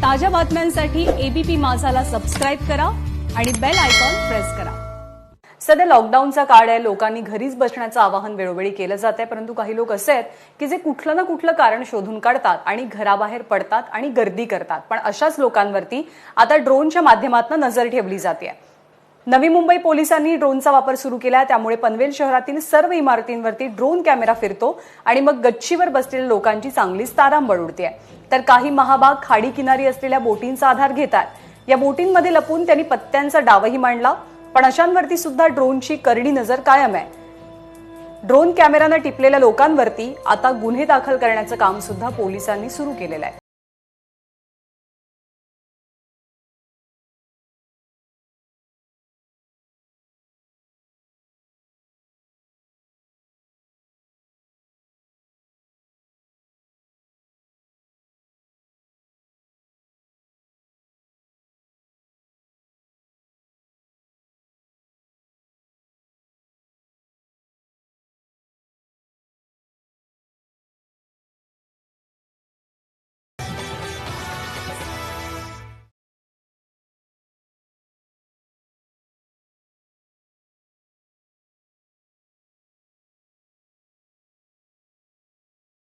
ताज्या बातम्यांसाठी ABP माझाला subscribe करा आणि बेल आयकॉन प्रेस करा। सध्या लॉकडाऊनचा काळ आहे, लोकांनी घरीच बसण्याचं आवाहन वेळोवेळी केलं जात आहे, परंतु काही लोक असे आहेत की जे कुठलं ना कुठलं कारण शोधून काढतात आणि घराबाहेर पडतात आणि गर्दी करतात। पण अशाच लोकांवरती आता ड्रोनच्या माध्यमातून नजर ठेवली जाते। नवी मुंबई पोलिसांनी ड्रोनचा वापर सुरू केला, त्यामुळे पनवेल शहरातील सर्व इमारतींवरती ड्रोन कॅमेरा फिरतो आणि मग गच्चीवर बसलेल्या लोकांची चांगलीच तारांबळ उडते। तर काही महाभाग खाडी किनारी असलेल्या बोटींचा आधार घेतात। या बोटींमध्ये लपून त्यांनी पत्त्यांचा डावही मांडला, पण अशांवरती सुद्धा ड्रोनची करडी नजर कायम आहे। ड्रोन कॅमेराने टिपलेल्या लोकांवरती आता गुन्हे दाखल करण्याचं काम सुद्धा पोलिसांनी सुरू केलेलं आहे।